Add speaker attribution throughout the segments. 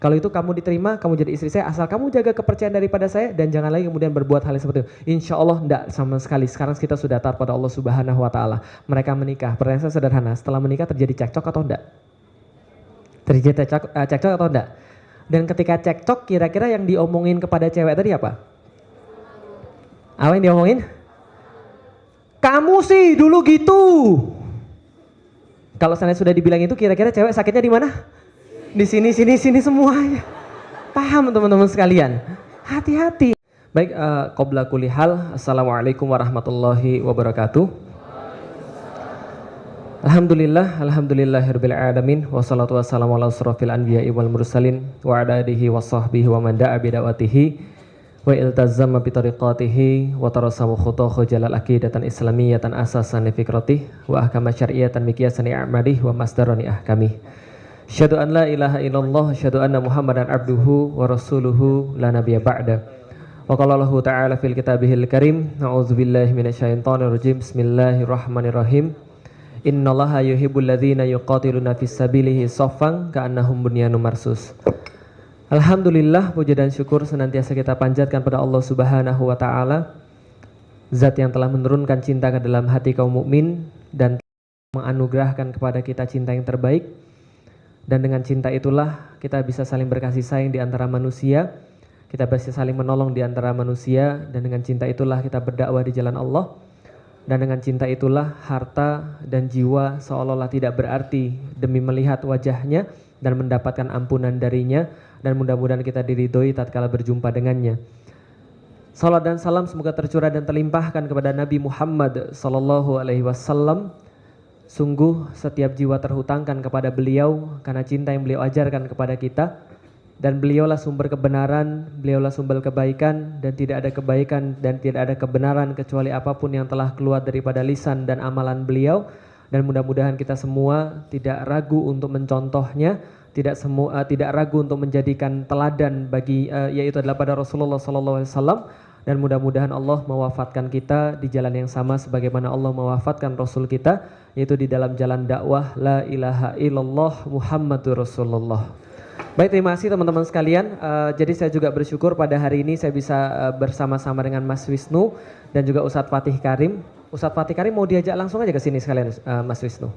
Speaker 1: Kalau itu kamu diterima, kamu jadi istri saya, asal kamu jaga kepercayaan daripada saya dan jangan lagi kemudian berbuat hal yang seperti itu. Insya Allah enggak sama sekali. Sekarang kita sudah taat pada Allah Subhanahu Wa Taala. Mereka menikah. Pertanyaan saya sederhana. Setelah menikah terjadi cekcok atau enggak? Terjadi cekcok atau enggak? Dan ketika cekcok, kira-kira yang diomongin kepada cewek tadi apa? Apa yang diomongin? Kamu sih dulu gitu. Kalau saya sudah dibilang itu, kira-kira cewek sakitnya di mana? Di sini semuanya. Paham teman-teman sekalian? Hati-hati. Baik, qabla kulli hal, assalamualaikum warahmatullahi wabarakatuh. Alhamdulillahirabbil alamin wassalatu wassalamu ala asrofil anbiya'i wal mursalin wa ala alihi wa sahbihi wa man da'a bi da'watihi wa iltazama bi tariqatihi wa tarasamu khutahu jalal aqidatan islamiyatan asasan li fikrati wa ahkama syar'iyatan miqyasan i'madi wa masdarani ahkami. Asyhadu an la ilaha illallah, asyhadu anna Muhammadan abduhu wa rasuluhu la nabiyya ba'da. Wa qala Allahu ta'ala fil kitabihil karim, a'udzubillahi minasyaitonir rajim. Bismillahirrahmanirrahim. Innallaha yuhibbul ladzina yuqatiluna fis sabilihi shaffan ka'annahum bunyanun marsus. Alhamdulillah, puji dan syukur senantiasa kita panjatkan pada Allah Subhanahu wa taala, zat yang telah menurunkan cinta ke dalam hati kaum mukmin dan menganugerahkan kepada kita cinta yang terbaik. Dan dengan cinta itulah kita bisa saling berkasih sayang di antara manusia, kita bisa saling menolong di antara manusia, dan dengan cinta itulah kita berdakwah di jalan Allah, dan dengan cinta itulah harta dan jiwa seolah-olah tidak berarti demi melihat wajahnya dan mendapatkan ampunan darinya, dan mudah-mudahan kita diridhoi tatkala berjumpa dengannya. Salat dan salam semoga tercurah dan terlimpahkan kepada Nabi Muhammad sallallahu alaihi wasallam. Sungguh setiap jiwa terhutangkan kepada beliau karena cinta yang beliau ajarkan kepada kita, dan beliaulah sumber kebenaran, beliaulah sumber kebaikan, dan tidak ada kebaikan dan tidak ada kebenaran kecuali apapun yang telah keluar daripada lisan dan amalan beliau. Dan mudah-mudahan kita semua tidak ragu untuk mencontohnya, tidak ragu untuk menjadikan teladan bagi yaitu adalah pada Rasulullah sallallahu alaihi wasallam. Dan mudah-mudahan Allah mewafatkan kita di jalan yang sama sebagaimana Allah mewafatkan Rasul kita, yaitu di dalam jalan dakwah la ilaha illallah Muhammadur Rasulullah. Baik, terima kasih teman-teman sekalian. Jadi saya juga bersyukur pada hari ini saya bisa bersama-sama dengan Mas Wisnu dan juga Ustadz Fatih Karim. Ustadz Fatih Karim mau diajak langsung aja ke sini sekalian, Mas Wisnu.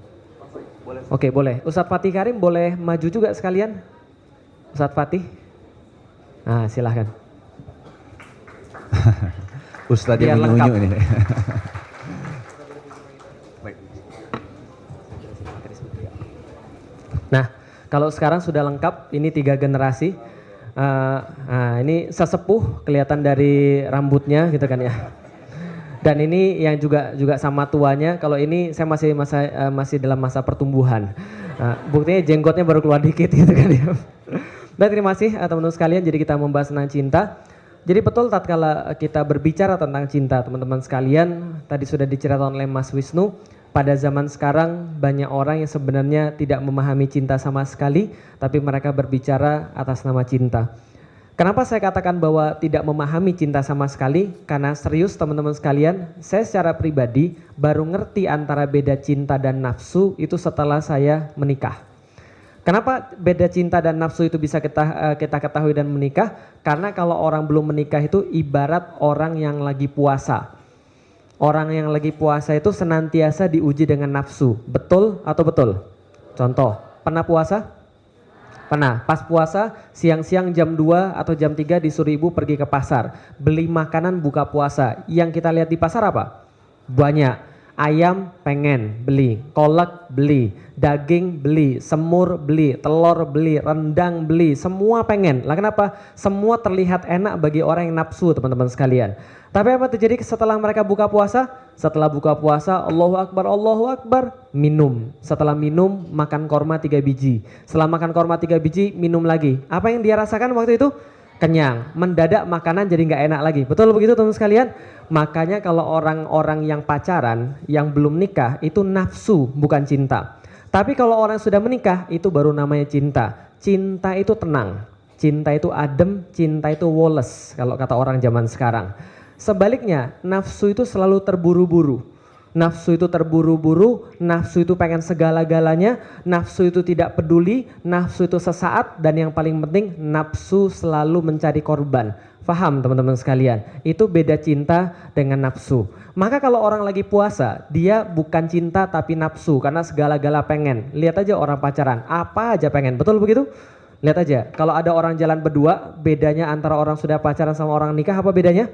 Speaker 1: Boleh. Oke, boleh. Ustadz Fatih Karim boleh maju juga sekalian. Ustadz Fatih. Nah, silahkan.
Speaker 2: Ustadz yang unyu-unyu ini.
Speaker 1: Nah, kalau sekarang sudah lengkap, ini 3 generasi. Ini sesepuh kelihatan dari rambutnya gitu kan ya. Dan ini yang juga sama tuanya. Kalau ini saya masih dalam masa pertumbuhan. Buktinya jenggotnya baru keluar dikit gitu kan ya. Dan terima kasih teman-teman sekalian. Jadi kita membahas tentang cinta. Jadi betul tatkala kita berbicara tentang cinta, teman-teman sekalian, tadi sudah diceritakan oleh Mas Wisnu, pada zaman sekarang banyak orang yang sebenarnya tidak memahami cinta sama sekali, tapi mereka berbicara atas nama cinta. Kenapa saya katakan bahwa tidak memahami cinta sama sekali? Karena serius teman-teman sekalian, saya secara pribadi baru ngerti antara beda cinta dan nafsu itu setelah saya menikah. Kenapa beda cinta dan nafsu itu bisa kita ketahui dan menikah? Karena kalau orang belum menikah itu ibarat orang yang lagi puasa. Orang yang lagi puasa itu senantiasa diuji dengan nafsu. Betul atau betul? Contoh, pernah puasa? Pernah. Pas puasa siang-siang jam 2 atau jam 3 disuruh ibu pergi ke pasar. Beli makanan buka puasa. Yang kita lihat di pasar apa? Banyak. Ayam pengen beli, kolak beli, daging beli, semur beli, telur beli, rendang beli, semua pengen. Lah kenapa? Semua terlihat enak bagi orang yang nafsu teman-teman sekalian. Tapi apa terjadi setelah mereka buka puasa? Setelah buka puasa Allahu Akbar, minum. Setelah minum makan korma 3 biji. Setelah makan korma 3 biji minum lagi. Apa yang dia rasakan waktu itu? Kenyang. Mendadak makanan jadi nggak enak lagi. Betul begitu teman-teman sekalian? Makanya kalau orang-orang yang pacaran, yang belum nikah itu nafsu bukan cinta. Tapi kalau orang sudah menikah itu baru namanya cinta. Cinta itu tenang, cinta itu adem, cinta itu woles kalau kata orang zaman sekarang. Sebaliknya nafsu itu selalu terburu-buru. nafsu itu terburu-buru, nafsu itu pengen segala-galanya, nafsu itu tidak peduli, nafsu itu sesaat, dan yang paling penting nafsu selalu mencari korban. Faham teman-teman sekalian? Itu beda cinta dengan nafsu. Maka kalau orang lagi puasa, dia bukan cinta tapi nafsu karena segala-gala pengen. Lihat aja orang pacaran, apa aja pengen, betul begitu? Lihat aja, kalau ada orang jalan berdua, bedanya antara orang sudah pacaran sama orang nikah apa bedanya?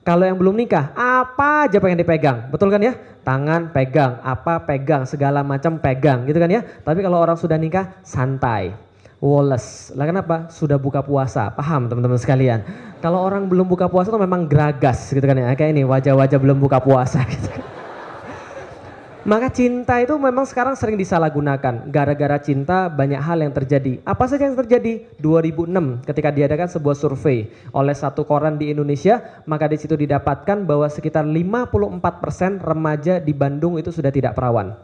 Speaker 1: Kalau yang belum nikah, apa aja pengen dipegang, betul kan ya? Tangan pegang, apa pegang, segala macam pegang gitu kan ya. Tapi kalau orang sudah nikah, santai, woles. Lah kenapa? Sudah buka puasa, paham teman-teman sekalian. Kalau orang belum buka puasa tuh memang geragas gitu kan ya, kayak ini wajah-wajah belum buka puasa gitu kan. Maka cinta itu memang sekarang sering disalahgunakan. Gara-gara cinta banyak hal yang terjadi. Apa saja yang terjadi? 2006 ketika diadakan sebuah survei oleh satu koran di Indonesia, maka di situ didapatkan bahwa sekitar 54% remaja di Bandung itu sudah tidak perawan.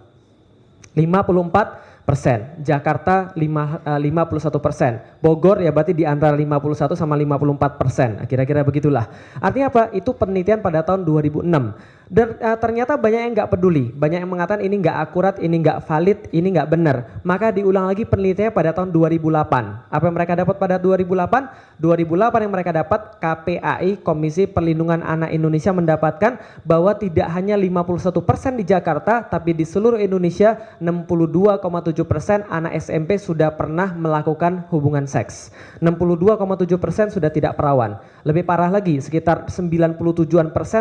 Speaker 1: 54%, Jakarta 51%, Bogor ya berarti di antara 51 sama 54%, kira-kira begitulah. Artinya apa? Itu penelitian pada tahun 2006. Dan ternyata banyak yang nggak peduli, banyak yang mengatakan ini nggak akurat, ini nggak valid, ini nggak benar. Maka diulang lagi penelitiannya pada tahun 2008. Apa yang mereka dapat pada 2008? 2008 yang mereka dapat, KPAI, Komisi Perlindungan Anak Indonesia mendapatkan bahwa tidak hanya 51% di Jakarta, tapi di seluruh Indonesia 62,7% anak SMP sudah pernah melakukan hubungan seks. 62,7% sudah tidak perawan. Lebih parah lagi, sekitar 97%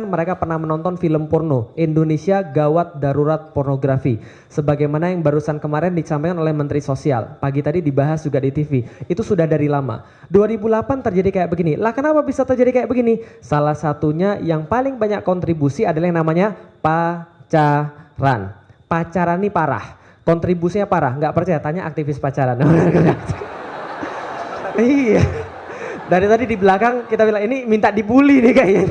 Speaker 1: mereka pernah menonton film porno. Indonesia gawat darurat pornografi. Sebagaimana yang barusan kemarin disampaikan oleh Menteri Sosial. Pagi tadi dibahas juga di TV. Itu sudah dari lama. 2008 terjadi kayak begini. Lah kenapa bisa terjadi kayak begini? Salah satunya yang paling banyak kontribusi adalah yang namanya pacaran. Pacaran ini parah. Kontribusinya parah. Nggak percaya? Tanya aktivis pacaran. Iya. Dari tadi di belakang kita bilang ini minta dibully nih kayaknya.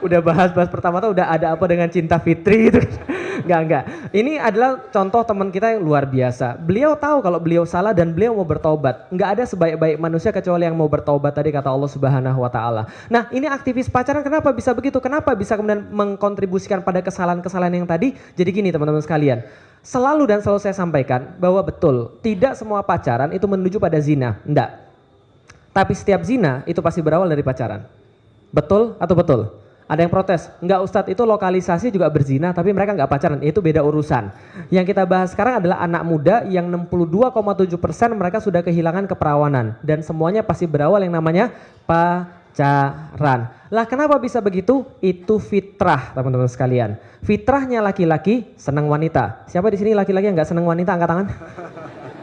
Speaker 1: Udah bahas-bahas pertama tuh udah ada apa dengan cinta Fitri gitu. Enggak. Ini adalah contoh teman kita yang luar biasa. Beliau tahu kalau beliau salah dan beliau mau bertobat. Enggak ada sebaik-baik manusia kecuali yang mau bertobat tadi kata Allah Subhanahu wa taala. Nah, ini aktivis pacaran kenapa bisa begitu? Kenapa bisa kemudian mengkontribusikan pada kesalahan-kesalahan yang tadi? Jadi gini teman-teman sekalian. Selalu dan selalu saya sampaikan bahwa betul, tidak semua pacaran itu menuju pada zina. Enggak. Tapi setiap zina itu pasti berawal dari pacaran. Betul atau betul? Ada yang protes, enggak Ustadz itu lokalisasi juga berzina tapi mereka enggak pacaran, itu beda urusan. Yang kita bahas sekarang adalah anak muda yang 62,7% mereka sudah kehilangan keperawanan. Dan semuanya pasti berawal yang namanya pacaran. Lah kenapa bisa begitu? Itu fitrah teman-teman sekalian. Fitrahnya laki-laki senang wanita. Siapa di sini laki-laki yang enggak senang wanita angkat tangan?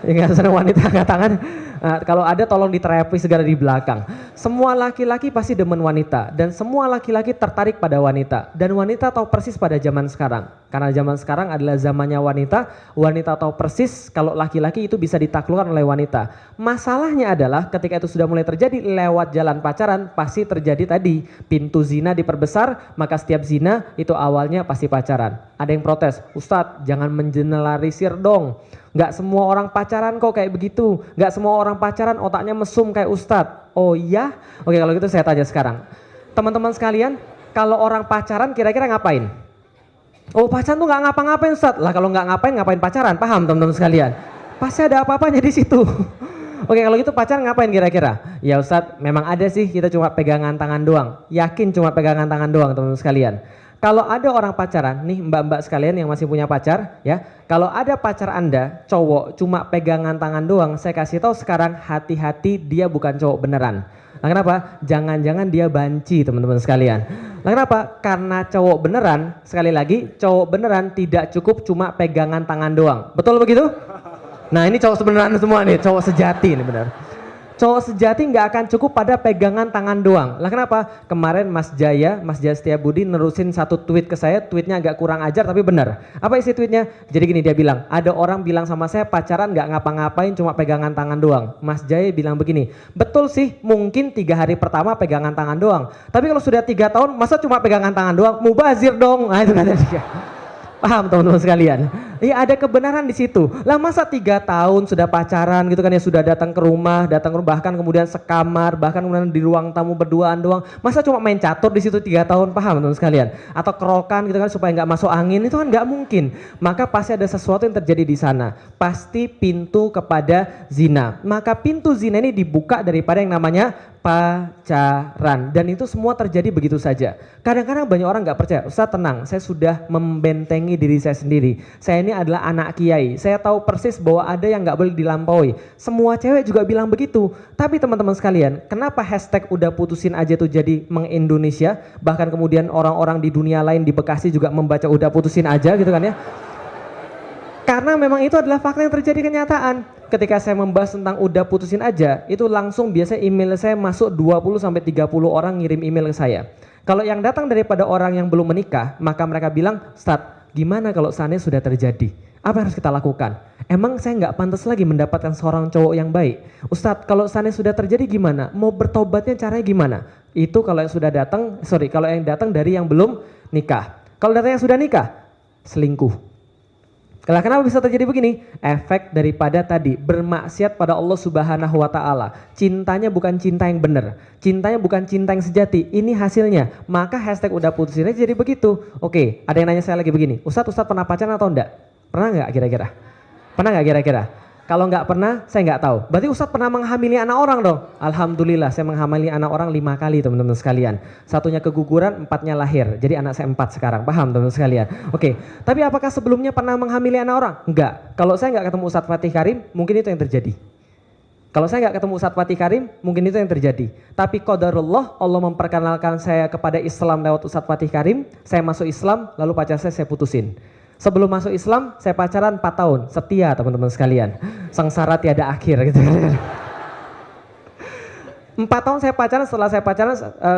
Speaker 1: Enggak senang wanita angkat tangan. Nah, kalau ada tolong diterapi segera di belakang. Semua laki-laki pasti demen wanita dan semua laki-laki tertarik pada wanita dan wanita tahu persis pada zaman sekarang. Karena zaman sekarang adalah zamannya wanita, wanita tahu persis kalau laki-laki itu bisa ditaklukkan oleh wanita. Masalahnya adalah ketika itu sudah mulai terjadi lewat jalan pacaran pasti terjadi tadi pintu zina diperbesar, maka setiap zina itu awalnya pasti pacaran. Ada yang protes, Ustadz jangan mengeneralisir dong. Gak semua orang pacaran kok kayak begitu. Gak semua orang pacaran otaknya mesum kayak Ustadz. Oh iya? Oke kalau gitu saya tanya sekarang. Teman-teman sekalian, kalau orang pacaran kira-kira ngapain? Oh pacaran tuh gak ngapa-ngapain Ustadz. Lah kalau gak ngapain pacaran? Paham teman-teman sekalian? Pasti ada apa-apanya di situ. Oke kalau gitu pacaran ngapain kira-kira? Ya Ustadz memang ada sih, kita cuma pegangan tangan doang. Yakin cuma pegangan tangan doang teman-teman sekalian. Kalau ada orang pacaran, nih mbak-mbak sekalian yang masih punya pacar ya, kalau ada pacar Anda cowok cuma pegangan tangan doang, saya kasih tahu sekarang hati-hati dia bukan cowok beneran. Nah kenapa? Jangan-jangan dia banci teman-teman sekalian. Nah kenapa? Karena cowok beneran, sekali lagi cowok beneran tidak cukup cuma pegangan tangan doang. Betul begitu? Nah ini cowok sebeneran semua nih, cowok sejati nih benar. Cowok sejati nggak akan cukup pada pegangan tangan doang. Lah kenapa? Kemarin Mas Jaya Setiabudi nerusin satu tweet ke saya, tweetnya agak kurang ajar tapi benar. Apa isi tweetnya? Jadi gini dia bilang, ada orang bilang sama saya pacaran nggak ngapa-ngapain cuma pegangan tangan doang. Mas Jaya bilang begini, betul sih mungkin 3 hari pertama pegangan tangan doang. Tapi kalau sudah 3 tahun masa cuma pegangan tangan doang? Mubazir dong. Nah itu kata dia. Paham teman-teman sekalian? Iya ada kebenaran di situ. Lah masa 3 tahun sudah pacaran gitu kan ya, sudah datang ke rumah, bahkan kemudian sekamar, bahkan kemudian di ruang tamu berduaan doang. Masa cuma main catur di situ 3 tahun, paham teman sekalian? Atau kerokan gitu kan supaya nggak masuk angin, itu kan nggak mungkin. Maka pasti ada sesuatu yang terjadi di sana. Pasti pintu kepada zina. Maka pintu zina ini dibuka daripada yang namanya pacaran, dan itu semua terjadi begitu saja. Kadang-kadang banyak orang nggak percaya. Ustaz tenang, saya sudah membentengi diri saya sendiri. Saya ini adalah anak kiai. Saya tahu persis bahwa ada yang nggak boleh dilampaui. Semua cewek juga bilang begitu. Tapi teman-teman sekalian, kenapa hashtag udah putusin aja tuh jadi meng-Indonesia? Bahkan kemudian orang-orang di dunia lain di Bekasi juga membaca udah putusin aja gitu kan ya? Karena memang itu adalah fakta yang terjadi kenyataan. Ketika saya membahas tentang udah putusin aja, itu langsung biasanya email saya masuk 20-30 orang ngirim email ke saya. Kalau yang datang daripada orang yang belum menikah, maka mereka bilang, Ustaz, gimana kalau seandainya sudah terjadi? Apa yang harus kita lakukan? Emang saya nggak pantas lagi mendapatkan seorang cowok yang baik? Ustadz, kalau seandainya sudah terjadi gimana? Mau bertobatnya caranya gimana? Itu kalau yang sudah datang, kalau yang datang dari yang belum nikah. Kalau datang yang sudah nikah, selingkuh. Kalau kenapa bisa terjadi begini? Efek daripada tadi bermaksiat pada Allah Subhanahu wa taala. Cintanya bukan cinta yang benar. Cintanya bukan cinta yang sejati. Ini hasilnya. Maka hashtag udah putusinnya jadi begitu. Oke, ada yang nanya saya lagi begini. Ustadz pernah pacaran atau enggak? Pernah nggak kira-kira? Pernah nggak kira-kira? Kalau nggak pernah, saya nggak tahu. Berarti Ustadz pernah menghamili anak orang dong? Alhamdulillah, saya menghamili anak orang 5 kali teman-teman sekalian. Satunya keguguran, 4-nya lahir. Jadi anak saya 4 sekarang, paham teman-teman sekalian? Oke, tapi apakah sebelumnya pernah menghamili anak orang? Enggak. Kalau saya nggak ketemu Ustadz Fatih Karim, mungkin itu yang terjadi. Kalau saya nggak ketemu Ustadz Fatih Karim, mungkin itu yang terjadi. Tapi qadarullah, Allah memperkenalkan saya kepada Islam lewat Ustadz Fatih Karim. Saya masuk Islam, lalu pacar saya putusin. Sebelum masuk Islam, saya pacaran 4 tahun, setia teman-teman sekalian. Sengsara tiada akhir gitu. 4 tahun saya pacaran,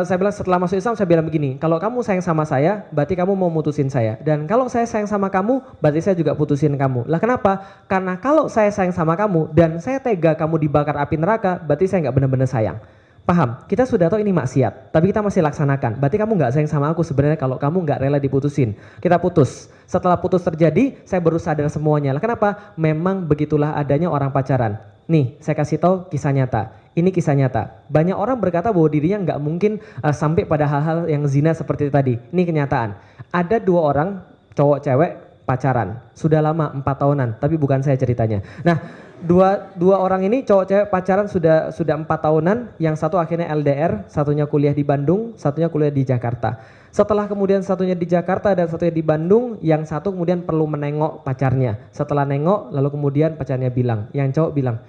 Speaker 1: saya bilang setelah masuk Islam, saya bilang begini, kalau kamu sayang sama saya, berarti kamu mau mutusin saya. Dan kalau saya sayang sama kamu, berarti saya juga putusin kamu. Lah kenapa? Karena kalau saya sayang sama kamu, dan saya tega kamu dibakar api neraka, berarti saya nggak benar-benar sayang. Paham? Kita sudah tahu ini maksiat, tapi kita masih laksanakan. Berarti kamu nggak sayang sama aku sebenarnya kalau kamu nggak rela diputusin. Kita putus. Setelah putus terjadi, saya baru sadar semuanya. Lah kenapa? Memang begitulah adanya orang pacaran. Nih, saya kasih tahu kisah nyata. Ini kisah nyata. Banyak orang berkata bahwa dirinya nggak mungkin sampai pada hal-hal yang zina seperti itu tadi. Ini kenyataan. Ada 2 orang, cowok cewek, pacaran. Sudah lama, 4 tahunan, tapi bukan saya ceritanya. Nah, dua orang ini cowok cewek pacaran sudah 4 tahunan, yang satu akhirnya LDR, satunya kuliah di Bandung, satunya kuliah di Jakarta. Setelah kemudian satunya di Jakarta dan satunya di Bandung, yang satu kemudian perlu menengok pacarnya. Setelah nengok, lalu kemudian pacarnya bilang, yang cowok bilang,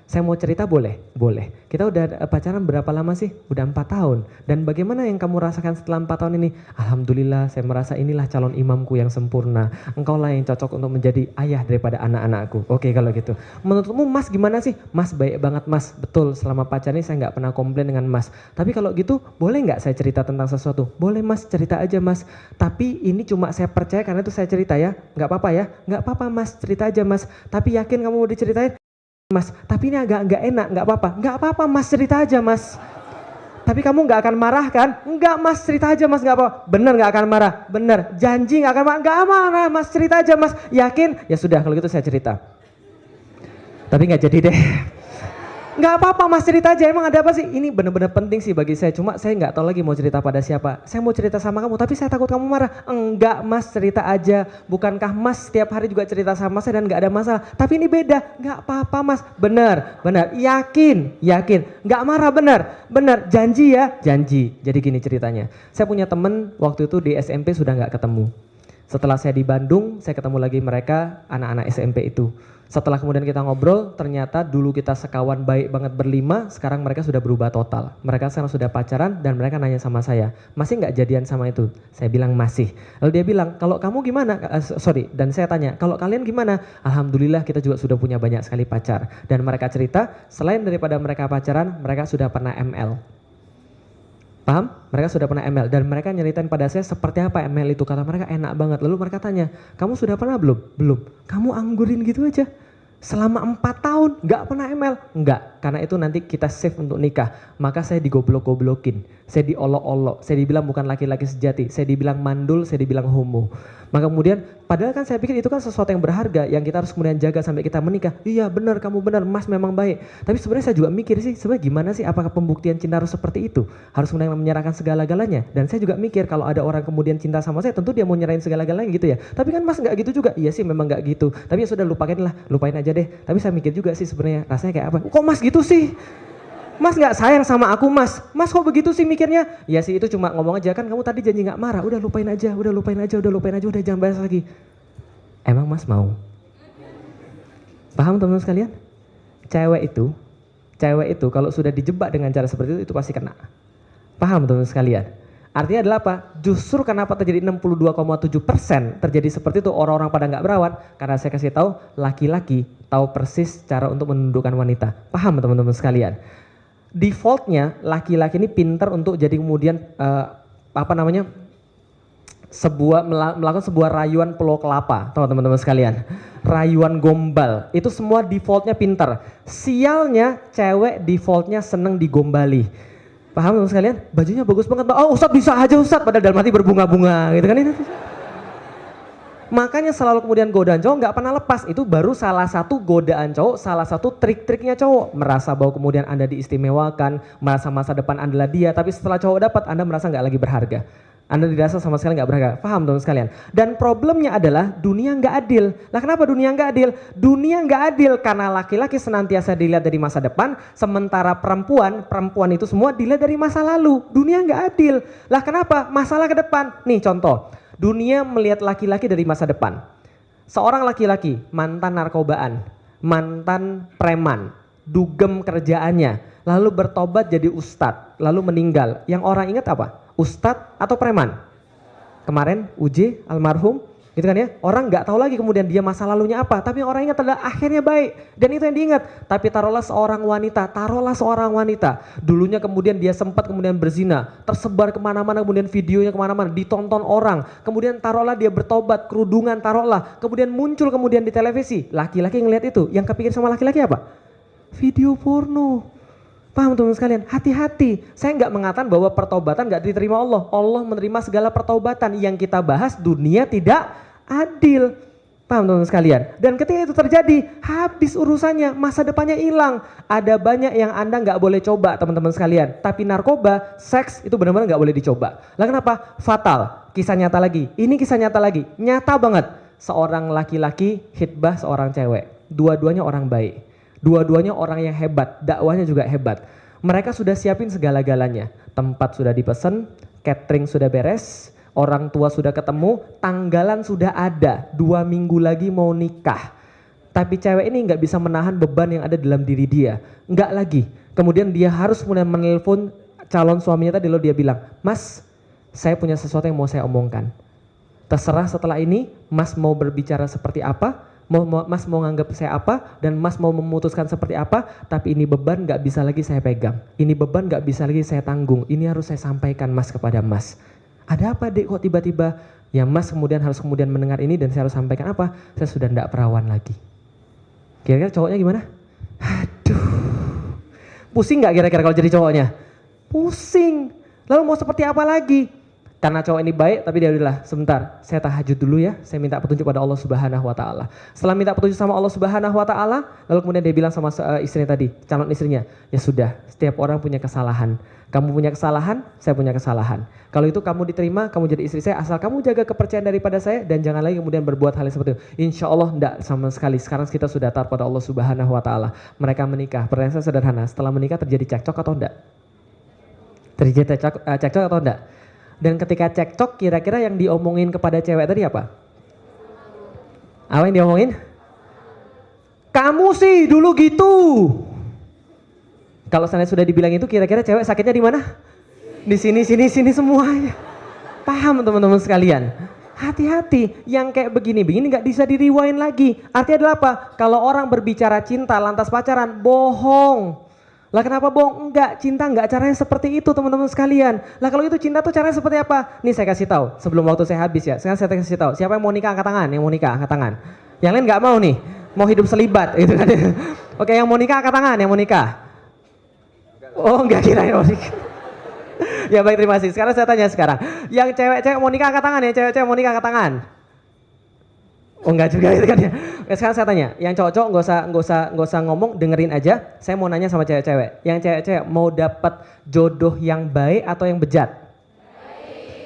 Speaker 1: saya mau cerita boleh? Boleh. Kita udah pacaran berapa lama sih? Udah 4 tahun. Dan bagaimana yang kamu rasakan setelah 4 tahun ini? Alhamdulillah, saya merasa inilah calon imamku yang sempurna. Engkaulah yang cocok untuk menjadi ayah daripada anak-anakku. Oke kalau gitu. Menurutmu Mas gimana sih? Mas baik banget Mas. Betul, selama pacaran ini saya nggak pernah komplain dengan Mas. Tapi kalau gitu, boleh nggak saya cerita tentang sesuatu? Boleh Mas, cerita aja Mas. Tapi ini cuma saya percaya karena itu saya cerita ya. Nggak apa-apa ya? Nggak apa-apa Mas, cerita aja Mas. Tapi yakin kamu mau diceritain? Mas, tapi ini agak nggak enak, nggak apa-apa. Nggak apa-apa Mas, cerita aja Mas. Tapi kamu nggak akan marah kan? Enggak Mas, cerita aja Mas, nggak apa-apa. Bener nggak akan marah? Bener. Janji nggak akan marah? Nggak marah Mas, cerita aja Mas. Yakin? Ya sudah kalau gitu saya cerita. Tapi nggak jadi deh. Nggak apa-apa Mas, cerita aja, emang ada apa sih? Ini bener-bener penting sih bagi saya, cuma saya nggak tahu lagi mau cerita pada siapa. Saya mau cerita sama kamu, tapi saya takut kamu marah. Enggak Mas, cerita aja. Bukankah Mas setiap hari juga cerita sama saya dan nggak ada masalah? Tapi ini beda, nggak apa-apa Mas. Bener, yakin. Nggak marah, bener. Janji ya, janji. Jadi gini ceritanya. Saya punya temen waktu itu di SMP sudah nggak ketemu. Setelah saya di Bandung, saya ketemu lagi mereka, anak-anak SMP itu. Setelah kemudian kita ngobrol, ternyata dulu kita sekawan baik banget berlima, sekarang mereka sudah berubah total. Mereka sekarang sudah pacaran dan mereka nanya sama saya, masih nggak jadian sama itu? Saya bilang masih. Lalu dia bilang, kalau kamu gimana? Dan saya tanya, kalau kalian gimana? Alhamdulillah kita juga sudah punya banyak sekali pacar. Dan mereka cerita, selain daripada mereka pacaran, mereka sudah pernah ML. Paham? Mereka sudah pernah ML dan mereka nyeritain pada saya seperti apa ML itu. Kata mereka enak banget. Lalu mereka tanya, kamu sudah pernah belum? Belum. Kamu anggurin gitu aja. Selama 4 tahun nggak pernah ML. Enggak, karena itu nanti kita save untuk nikah. Maka saya digoblok-goblokin, saya diolok-olok, saya dibilang bukan laki-laki sejati, saya dibilang mandul, saya dibilang homo. Maka kemudian, padahal kan saya pikir itu kan sesuatu yang berharga yang kita harus kemudian jaga sampai kita menikah. Iya benar, kamu benar, Mas memang baik. Tapi sebenarnya saya juga mikir sih, sebenarnya gimana sih, apakah pembuktian cinta harus seperti itu? Harus kemudian menyerahkan segala-galanya. Dan saya juga mikir kalau ada orang kemudian cinta sama saya, tentu dia mau nyerahin segala-galanya gitu ya. Tapi kan Mas nggak gitu juga. Iya sih memang nggak gitu. Tapi ya sudah lupain aja deh. Tapi saya mikir juga sih sebenarnya rasanya kayak apa? Kok Mas gitu sih? Mas nggak sayang sama aku Mas. Mas kok begitu sih mikirnya? Ya sih itu cuma ngomong aja kan, kamu tadi janji nggak marah. Udah lupain aja, udah jangan bahas lagi. Emang Mas mau? Paham teman-teman sekalian? Cewek itu kalau sudah dijebak dengan cara seperti itu pasti kena. Paham teman-teman sekalian? Artinya adalah apa? Justru kenapa terjadi 62,7% terjadi seperti itu, orang-orang pada nggak berawat, karena saya kasih tahu laki-laki tahu persis cara untuk menundukkan wanita. Paham teman-teman sekalian? Defaultnya laki-laki ini pintar untuk jadi kemudian melakukan sebuah rayuan pulau kelapa, teman-teman sekalian. Rayuan gombal, itu semua defaultnya pintar. Sialnya cewek defaultnya seneng digombali. Paham teman sekalian? Bajunya bagus banget, oh Ustadz bisa aja Ustadz, padahal dalam hati berbunga-bunga gitu kan. Makanya selalu kemudian godaan cowok nggak pernah lepas. Itu baru salah satu godaan cowok, salah satu trik-triknya cowok. Merasa bahwa kemudian Anda diistimewakan, merasa masa depan adalah dia, tapi setelah cowok dapat Anda merasa nggak lagi berharga. Anda dirasa sama sekali nggak berharga. Paham teman sekalian? Dan problemnya adalah dunia nggak adil. Nah kenapa dunia nggak adil? Dunia nggak adil karena laki-laki senantiasa dilihat dari masa depan, sementara perempuan itu semua dilihat dari masa lalu. Dunia nggak adil. Lah kenapa? Masalah ke depan. Nih contoh. Dunia melihat laki-laki dari masa depan. Seorang laki-laki mantan narkobaan, mantan preman, dugem kerjaannya, lalu bertobat jadi ustadz, lalu meninggal. Yang orang ingat apa? Ustadz atau preman? Kemarin UJ almarhum, gitu kan ya. Orang nggak tahu lagi kemudian dia masa lalunya apa, tapi orang ingat adalah akhirnya baik, dan itu yang diingat. Tapi taruhlah seorang wanita, dulunya kemudian dia sempat kemudian berzina, tersebar kemana-mana, kemudian videonya kemana-mana, ditonton orang, kemudian taruhlah dia bertobat, kerudungan taruhlah, kemudian muncul kemudian di televisi, laki-laki ngelihat itu, yang kepikir sama laki-laki apa? Video porno. Paham teman-teman sekalian? Hati-hati. Saya nggak mengatakan bahwa pertobatan nggak diterima Allah. Allah menerima segala pertobatan. Yang kita bahas dunia tidak adil. Paham teman-teman sekalian? Dan ketika itu terjadi, habis urusannya, masa depannya hilang. Ada banyak yang Anda nggak boleh coba teman-teman sekalian. Tapi narkoba, seks itu benar-benar nggak boleh dicoba. Lah kenapa? Fatal. Kisah nyata lagi. Ini kisah nyata lagi. Nyata banget. Seorang laki-laki hitbah seorang cewek. Dua-duanya orang baik. Dua-duanya orang yang hebat, dakwahnya juga hebat. Mereka sudah siapin segala-galanya. Tempat sudah dipesan, catering sudah beres, orang tua sudah ketemu, tanggalan sudah ada. 2 minggu lagi mau nikah. Tapi cewek ini nggak bisa menahan beban yang ada dalam diri dia. Nggak lagi. Kemudian dia harus kemudian menelpon calon suaminya tadi, lalu dia bilang, Mas, saya punya sesuatu yang mau saya omongkan. Terserah setelah ini, Mas mau berbicara seperti apa, Mas mau nganggap saya apa, dan Mas mau memutuskan seperti apa, tapi ini beban gak bisa lagi saya pegang, ini beban gak bisa lagi saya tanggung, ini harus saya sampaikan Mas kepada Mas. Ada apa dek kok tiba-tiba? Ya Mas kemudian harus kemudian mendengar ini dan saya harus sampaikan apa? Saya sudah tidak perawan lagi. Kira-kira cowoknya gimana? Aduh, pusing gak kira-kira kalau jadi cowoknya? Pusing. Lalu mau seperti apa lagi? Karena cowok ini baik, tapi dia udahlah sebentar, saya tahajud dulu ya, saya minta petunjuk pada Allah Subhanahu wa taala. Setelah minta petunjuk sama Allah Subhanahu wa taala, lalu kemudian dia bilang sama istrinya tadi, calon istrinya, ya sudah, setiap orang punya kesalahan. Kamu punya kesalahan, saya punya kesalahan. Kalau itu kamu diterima, kamu jadi istri saya, asal kamu jaga kepercayaan daripada saya dan jangan lagi kemudian berbuat hal yang seperti itu. Insya Allah enggak sama sekali. Sekarang kita sudah taat pada Allah Subhanahu wa taala. Mereka menikah. Pertanyaan saya sederhana, setelah menikah terjadi cekcok atau enggak? Terjadi cekcok atau enggak? Dan ketika cekcok, kira-kira yang diomongin kepada cewek tadi apa? Apa yang diomongin? Kamu sih dulu gitu. Kalau saya sudah dibilang itu, kira-kira cewek sakitnya di mana? Di sini semuanya. Paham teman-teman sekalian? Hati-hati, yang kayak begini-begini nggak bisa diriwain lagi. Artinya adalah apa? Kalau orang berbicara cinta lantas pacaran, bohong. Lah kenapa bohong? Enggak, cinta enggak caranya seperti itu teman-teman sekalian. Lah kalau itu cinta tuh caranya seperti apa? Nih saya kasih tahu, sebelum waktu saya habis ya. Sekarang saya kasih tahu, siapa yang mau nikah angkat tangan? Yang mau nikah angkat tangan. Yang lain enggak mau nih. Mau hidup selibat gitu kan. Oke, yang mau nikah angkat tangan, yang mau nikah. Oh, enggak kira yang mau nikah. Ya baik, terima kasih. Sekarang saya tanya sekarang. Yang cewek-cewek mau nikah angkat tangan ya, cewek-cewek mau nikah angkat tangan. Oh enggak juga itu kan ya. Oke, sekarang saya tanya, yang cowok-cowok nggak usah ngomong, dengerin aja. Saya mau nanya sama cewek-cewek. Yang cewek-cewek mau dapat jodoh yang baik atau yang bejat?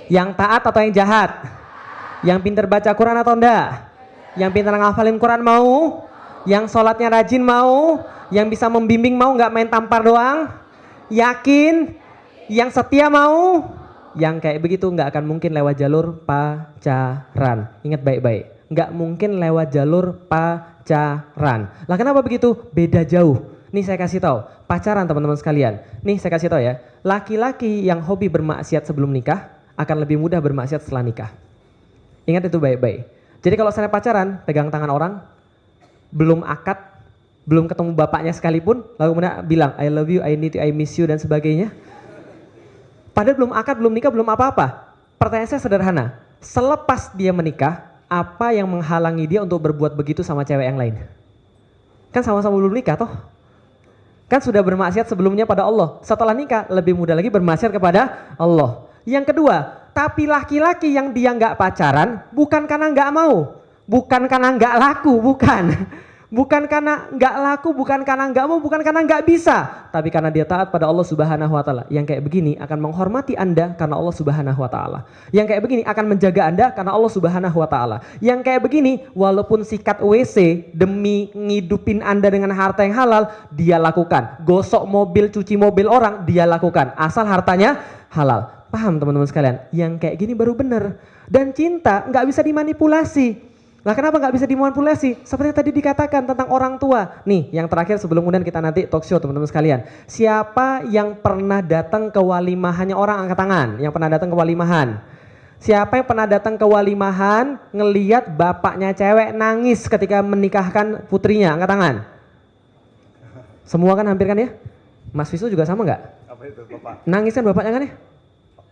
Speaker 1: Yang taat atau yang jahat? Yang pintar baca Quran atau enggak? Yang pintar ngafalin Quran mau? Yang sholatnya rajin mau? Yang bisa membimbing mau, nggak main tampar doang? Yakin? Yang setia mau? Yang kayak begitu nggak akan mungkin lewat jalur pacaran. Ingat baik-baik. Nggak mungkin lewat jalur pacaran. Lah kenapa begitu? Beda jauh. Nih saya kasih tahu, pacaran teman-teman sekalian. Nih saya kasih tahu ya, laki-laki yang hobi bermaksiat sebelum nikah akan lebih mudah bermaksiat setelah nikah. Ingat itu baik-baik. Jadi kalau saya pacaran, pegang tangan orang, belum akad, belum ketemu bapaknya sekalipun, lalu kemudian bilang I love you, I need you, I miss you dan sebagainya. Padahal belum akad, belum nikah, belum apa-apa. Pertanyaan saya sederhana, selepas dia menikah, apa yang menghalangi dia untuk berbuat begitu sama cewek yang lain? Kan sama-sama belum nikah toh? Kan sudah bermaksiat sebelumnya pada Allah. Setelah nikah lebih mudah lagi bermaksiat kepada Allah. Yang kedua, tapi laki-laki yang dia nggak pacaran bukan karena nggak mau, bukan karena nggak laku, bukan. Bukan karena nggak laku, bukan karena nggak mau, bukan karena nggak bisa, tapi karena dia taat pada Allah Subhanahu Wa Taala. Yang kayak begini akan menghormati Anda karena Allah Subhanahu Wa Taala. Yang kayak begini akan menjaga Anda karena Allah Subhanahu Wa Taala. Yang kayak begini, walaupun sikat WC demi ngidupin Anda dengan harta yang halal, dia lakukan. Gosok mobil, cuci mobil orang, dia lakukan. Asal hartanya halal. Paham teman-teman sekalian? Yang kayak gini baru benar. Dan cinta nggak bisa dimanipulasi. Lah kenapa nggak bisa dimanipulasi? Seperti yang tadi dikatakan tentang orang tua. Nih yang terakhir sebelum kemudian kita nanti talk show teman-teman sekalian. Siapa yang pernah datang ke walimahannya orang, angkat tangan. Yang pernah datang ke walimahan. Siapa yang pernah datang ke walimahan ngeliat bapaknya cewek nangis ketika menikahkan putrinya, angkat tangan. Semua kan hampir kan ya? Mas Visu juga sama nggak?
Speaker 2: Apa itu Bapak?
Speaker 1: Nangis kan bapaknya kan ya?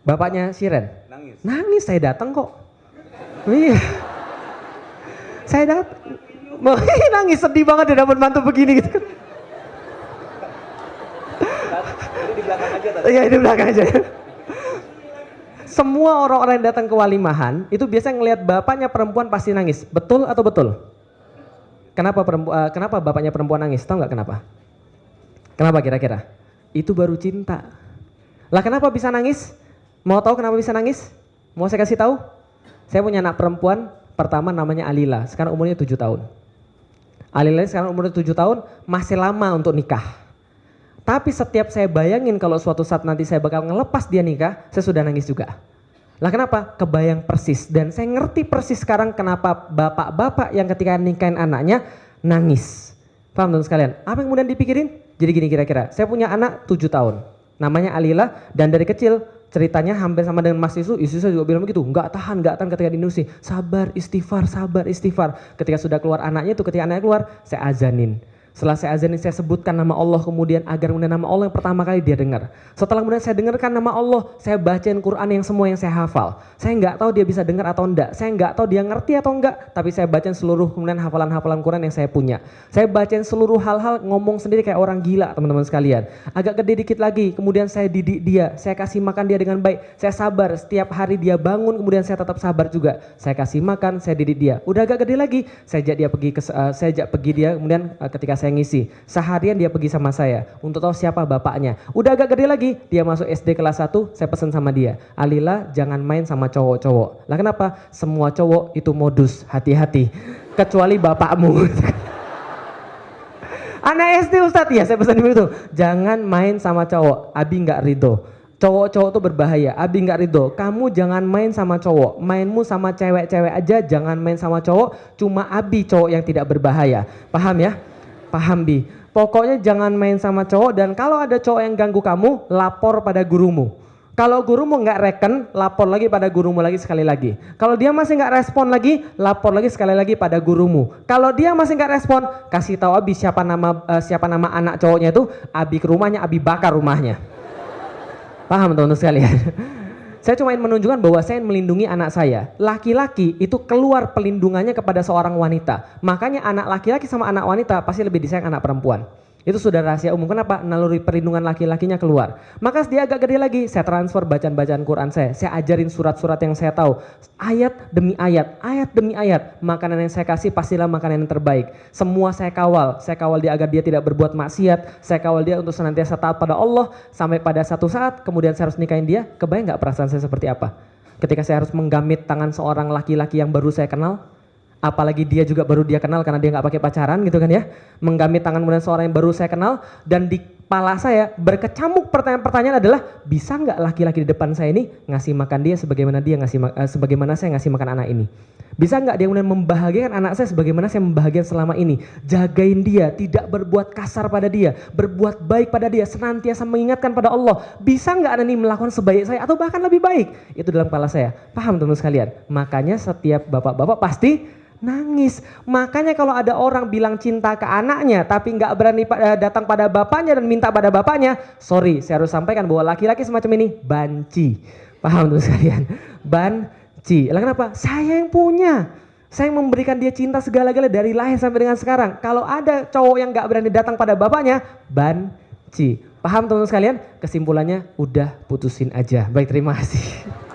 Speaker 1: Bapaknya Siren.
Speaker 2: Nangis.
Speaker 1: Nangis, saya datang kok. Iya. Saya datang. Nangis, sedih banget dia dapat mantu begini gitu.
Speaker 2: Jadi di belakang aja tadi.
Speaker 1: Iya, di belakang aja. Semua orang-orang yang datang ke walimahan itu biasanya ngelihat bapaknya perempuan pasti nangis. Betul atau betul? Kenapa bapaknya perempuan nangis? Tahu nggak kenapa? Kenapa kira-kira? Itu baru cinta. Lah kenapa bisa nangis? Mau tahu kenapa bisa nangis? Mau saya kasih tahu? Saya punya anak perempuan, pertama namanya Alila, sekarang umurnya 7 tahun. Alila sekarang umurnya 7 tahun, masih lama untuk nikah. Tapi setiap saya bayangin kalau suatu saat nanti saya bakal ngelepas dia nikah, saya sudah nangis juga. Lah kenapa? Kebayang persis. Dan saya ngerti persis sekarang kenapa bapak-bapak yang ketika nikahin anaknya nangis. Paham teman sekalian? Apa yang kemudian dipikirin? Jadi gini kira-kira, saya punya anak 7 tahun, namanya Alila, dan dari kecil ceritanya hampir sama dengan Mas Isu saya juga bilang begitu, nggak tahan ketika di industri, sabar istighfar. Ketika sudah keluar anaknya itu, ketika anaknya keluar, saya azanin. Setelah saya azanin, saya sebutkan nama Allah kemudian agar kemudian nama Allah yang pertama kali dia dengar. Setelah kemudian saya dengarkan nama Allah, saya bacain Quran yang semua yang saya hafal. Saya nggak tahu dia bisa dengar atau enggak, saya nggak tahu dia ngerti atau enggak, tapi saya bacain seluruh kemudian hafalan-hafalan Quran yang saya punya. Saya bacain seluruh hal-hal, ngomong sendiri kayak orang gila teman-teman sekalian. Agak gede dikit lagi, kemudian saya didik dia, saya kasih makan dia dengan baik, saya sabar. Setiap hari dia bangun, kemudian saya tetap sabar juga. Saya kasih makan, saya didik dia. Udah agak gede lagi, saya ajak dia pergi dia kemudian ketika saya ngisi. Seharian dia pergi sama saya untuk tahu siapa bapaknya. Udah agak gede lagi, dia masuk SD kelas 1, saya pesan sama dia, Alila jangan main sama cowok-cowok. Lah kenapa? Semua cowok itu modus, hati-hati. Kecuali bapakmu. Anak SD Ustadz, ya saya pesan begitu. Jangan main sama cowok, Abi nggak ridho. Cowok-cowok tuh berbahaya, Abi nggak ridho. Kamu jangan main sama cowok, mainmu sama cewek-cewek aja, jangan main sama cowok. Cuma Abi cowok yang tidak berbahaya. Paham ya? Paham Bi? Pokoknya jangan main sama cowok, dan kalau ada cowok yang ganggu kamu, lapor pada gurumu. Kalau gurumu nggak reken, lapor lagi pada gurumu lagi sekali lagi. Kalau dia masih nggak respon lagi, lapor lagi sekali lagi pada gurumu. Kalau dia masih nggak respon, kasih tahu Abi siapa nama anak cowoknya itu, Abi ke rumahnya, Abi bakar rumahnya. Paham teman-teman sekalian? Saya cuma ingin menunjukkan bahwa saya ingin melindungi anak saya. Laki-laki itu keluar pelindungannya kepada seorang wanita. Makanya anak laki-laki sama anak wanita pasti lebih disayang anak perempuan. Itu sudah rahasia umum. Kenapa? Naluri perlindungan laki-lakinya keluar. Maka dia agak gede lagi, saya transfer bacaan-bacaan Quran saya ajarin surat-surat yang saya tahu. Ayat demi ayat demi ayat. Makanan yang saya kasih pastilah makanan yang terbaik. Semua saya kawal dia agar dia tidak berbuat maksiat. Saya kawal dia untuk senantiasa taat pada Allah. Sampai pada satu saat, kemudian saya harus nikahin dia. Kebayang gak perasaan saya seperti apa? Ketika saya harus menggamit tangan seorang laki-laki yang baru saya kenal. Apalagi dia juga baru dia kenal karena dia nggak pakai pacaran gitu kan ya, menggamit tangan kemudian seorang yang baru saya kenal, dan di kepala saya berkecamuk pertanyaan-pertanyaan adalah, bisa nggak laki-laki di depan saya ini ngasih makan dia sebagaimana sebagaimana saya ngasih makan anak ini? Bisa nggak dia kemudian membahagiakan anak saya sebagaimana saya membahagiakan selama ini? Jagain dia, tidak berbuat kasar pada dia, berbuat baik pada dia, senantiasa mengingatkan pada Allah. Bisa nggak Anda ini melakukan sebaik saya atau bahkan lebih baik? Itu dalam kepala saya. Paham teman-teman sekalian? Makanya setiap bapak-bapak pasti nangis. Makanya kalau ada orang bilang cinta ke anaknya tapi nggak berani datang pada bapaknya dan minta pada bapaknya, sorry, saya harus sampaikan bahwa laki-laki semacam ini banci. Paham tuh sekalian? Banci. Lah kenapa? Saya yang punya. Saya yang memberikan dia cinta segala-galanya dari lahir sampai dengan sekarang. Kalau ada cowok yang nggak berani datang pada bapaknya, banci. Paham teman-teman sekalian? Kesimpulannya udah putusin aja. Baik, terima kasih.